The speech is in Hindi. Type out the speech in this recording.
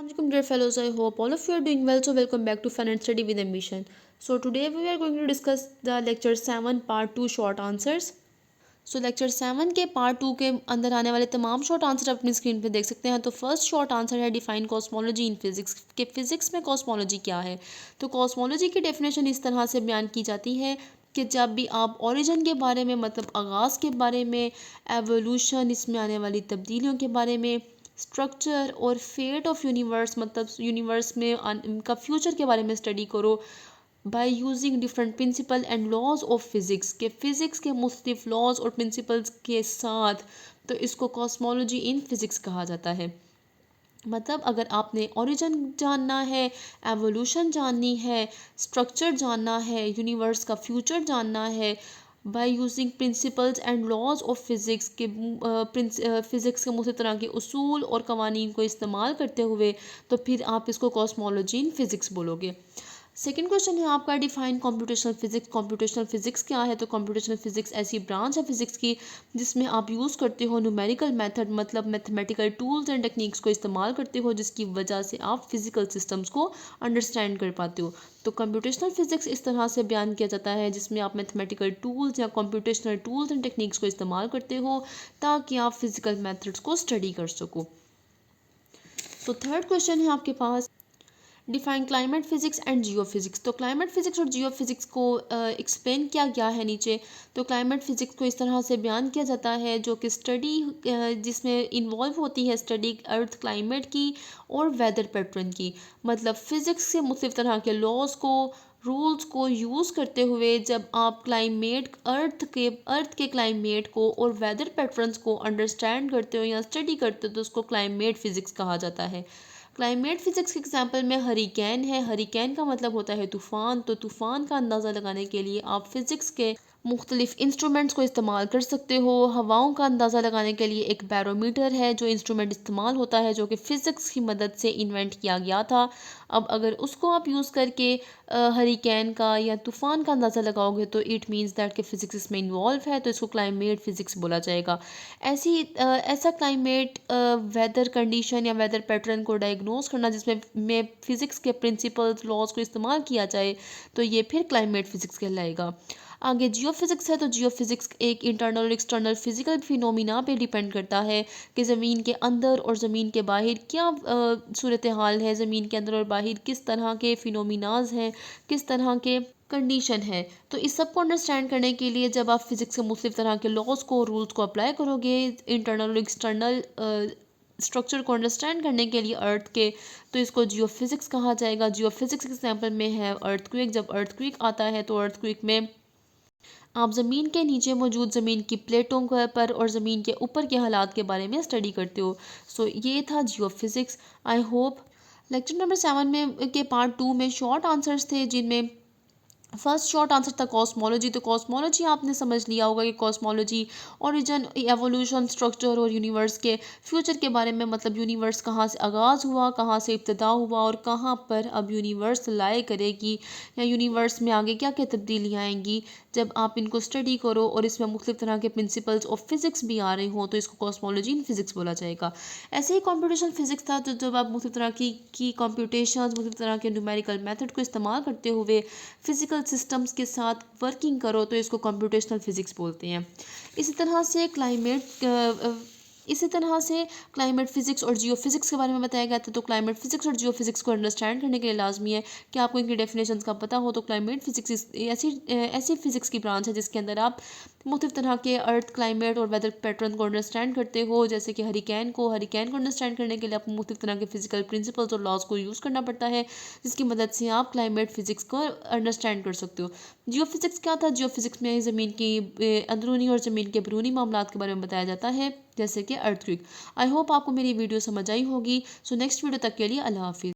Assalamualaikum dear fellows, I hope all of you are doing well. So welcome back to Fun and Study with Ambition. So today we are going to discuss the lecture 7 part 2 short answers. So lecture 7 के पार्ट 2 के अंदर आने वाले तमाम शॉर्ट आंसर अपनी स्क्रीन पे देख सकते हैं। तो फर्स्ट शॉर्ट आंसर है डिफाइन कॉस्मोलॉजी इन फिजिक्स के फिजिक्स में कॉस्मोलॉजी क्या है। तो कॉस्मोलॉजी की डेफिनेशन इस तरह से बयान की जाती है कि जब भी आप ओरिजिन के बारे में मतलब आगाज़ के बारे में, एवोल्यूशन इसमें आने वाली तब्दीलियों के बारे में, स्ट्रक्चर और फेट ऑफ यूनिवर्स मतलब यूनिवर्स में का फ्यूचर के बारे में स्टडी करो by using different principle and laws of physics के फ़िज़िक्स के मुख्तलिफ लॉज और प्रिंसिपल्स के साथ, तो इसको कॉस्मोलॉजी इन फिज़िक्स कहा जाता है। मतलब अगर आपने ओरिजिन जानना है, एवोल्यूशन जाननी है, स्ट्रक्चर जानना है, यूनिवर्स का फ्यूचर जानना है, by using principles and laws of physics के फ़िज़िक्स के मुख्तलिफ तरह के उसूल और कवानीन को इस्तेमाल करते हुए, तो फिर आप इसको कॉस्मोलॉजी इन फिज़िक्स बोलोगे। सेकेंड क्वेश्चन है आपका define computational physics. Computational physics क्या है। तो कंप्यूटेशनल फिजिक्स ऐसी ब्रांच है फिजिक्स की जिसमें आप यूज़ करते हो न्यूमेरिकल मेथड मतलब मैथमेटिकल टूल्स एंड टेक्निक्स को इस्तेमाल करते हो, जिसकी वजह से आप फिजिकल सिस्टम्स को अंडरस्टैंड कर पाते हो। तो कंप्यूटेशनल फिजिक्स इस तरह से बयान किया जाता है जिसमें आप मैथमेटिकल टूल्स या कंप्यूटेशनल टूल्स एंड टेक्निक्स को इस्तेमाल करते हो ताकि आप फिजिकल मेथड्स को स्टडी कर सको। तो थर्ड क्वेश्चन है आपके पास define climate physics and geophysics. तो क्लाइमेट फिजिक्स और जियो फिजिक्स को एक्सप्लेन किया गया है नीचे। तो क्लाइमेट फिजिक्स को इस तरह से बयान किया जाता है जो कि स्टडी जिसमें इन्वॉल्व होती है स्टडी अर्थ क्लाइमेट की और वेदर पैटर्न की। मतलब फिजिक्स के मुख्तलिफ तरह के लॉज को रूल्स को यूज़ करते हुए जब आप क्लाइमेट अर्थ के क्लाइमेट को और वेदर पैटर्न्स को अंडरस्टैंड करते हो या स्टडी करते हो तो उसको क्लाइमेट फिजिक्स कहा जाता है। क्लाइमेट फिजिक्स के एग्जाम्पल में हरिकेन है। हरिकेन का मतलब होता है तूफ़ान। तो तूफ़ान का अंदाज़ा लगाने के लिए आप फिज़िक्स के मुख्तलिफ इंस्ट्रूमेंट्स को इस्तेमाल कर सकते हो। हवाओं का अंदाज़ा लगाने के लिए एक बैरोमीटर है जो इंस्ट्रूमेंट इस्तेमाल होता है जो कि फ़िज़िक्स की मदद से इन्वेंट किया गया था। अब अगर उसको आप यूज़ करके हरिकेन का या तूफ़ान का अंदाज़ा लगाओगे तो इट मीन्स दैट कि फ़िज़िक्स इसमें इन्वॉल्व है, तो इसको क्लाइमेट फ़िज़िक्स बोला जाएगा। ऐसा क्लाइमेट वेदर कंडीशन या वेदर पैटर्न को डायग्नोस करना जिसमें फ़िज़िक्स के प्रिंसिपल्स लॉज को इस्तेमाल किया जाए तो ये फिर क्लाइमेट फ़िज़िक्स कहलाएगा। आगे जियो फिज़िक्स है। तो जियो फिज़िक्स एक इंटरनल और एक्सटर्नल फिज़िकल फिनोमिना पे डिपेंड करता है कि ज़मीन के अंदर और ज़मीन के बाहर क्या सूरत हाल है, ज़मीन के अंदर और बाहर किस तरह के फिनोमिनाज हैं, किस तरह के कंडीशन है। तो इस सब को अंडरस्टैंड करने के लिए जब आप फिज़िक्स के मुख्तलिफ तरह के लॉज को रूल्स को अप्लाई करोगे इंटरनल और एक्सटर्नल स्ट्रक्चर को अंडरस्टैंड करने के लिए अर्थ के, तो इसको जियो फिज़िक्स कहा जाएगा। जियो फिज़िक्स एग्जाम्पल में है अर्थक्वेक। जब अर्थक्वेक आता है तो अर्थक्वेक में आप ज़मीन के नीचे मौजूद ज़मीन की प्लेटों पर और ज़मीन के ऊपर के हालात के बारे में स्टडी करते हो। सो ये था geophysics. I hope lecture number 7 में के पार्ट 2 में शॉर्ट आंसर्स थे जिनमें फर्स्ट शॉर्ट आंसर था कॉस्मोलॉजी। तो कॉस्मोलॉजी आपने समझ लिया होगा कि कॉस्मोलॉजी ओरिजिन, एवोल्यूशन, स्ट्रक्चर और यूनिवर्स के फ्यूचर के बारे में मतलब यूनिवर्स कहाँ से आगाज़ हुआ, कहाँ से इब्तदा हुआ और कहाँ पर अब यूनिवर्स लाए करेगी या यूनिवर्स में आगे क्या क्या तब्दीलियाँ आएंगी। जब आप इनको स्टडी करो और इसमें मुख्तलिफ तरह के प्रिंसिपल्स ऑफ फिज़िक्स भी आ रहे हों तो इसको कॉस्मोलॉजी इन फिज़िक्स बोला जाएगा। ऐसे ही कंप्यूटेशनल फिज़िक्स था तो जब आप मुख्तलिफ तरह की कंप्यूटेशन मुख्तलिफ तरह के न्यूमेरिकल मेथड को इस्तेमाल करते हुए फिज़िकल सिस्टम्स के साथ वर्किंग करो तो इसको कंप्यूटेशनल फिज़िक्स बोलते हैं। इसी तरह से क्लाइमेट फ़िज़िक्स और जियो फिज़िक्स के बारे में बताया गया था। तो क्लाइमेट फ़िज़िक्स और जियो फिज़िक्स को अंडरस्टैंड करने के लिए लाजमी है कि आपको इनकी डेफिनेशंस का पता हो। तो क्लाइमेट फ़िज़िक्स ऐसी फ़िज़िक्स की ब्रांच है जिसके अंदर आप मुख्तलिफ तरह के अर्थ क्लाइमेट और वेदर पैटर्न को अंडरस्टैंड करते हो। जैसे कि हरिकेन को अंडरस्टैंड करने के लिए आपको मुख्तलिफ तरह के फिजिकल प्रिंसिपल्स और लॉज को यूज़ करना पड़ता है जिसकी मदद से आप क्लाइमेट फ़िज़िक्स को अंडरस्टैंड कर सकते हो। जियो फिज़िक्स क्या था। जियो फिज़िक्स में ज़मीन की अंदरूनी और ज़मीन के बैरूनी मामलात के बारे में बताया जाता है जैसे कि अर्थक्वेक। आई होप आपको मेरी वीडियो समझ आई होगी। सो नेक्स्ट वीडियो तक के लिए अल्लाह हाफिज़।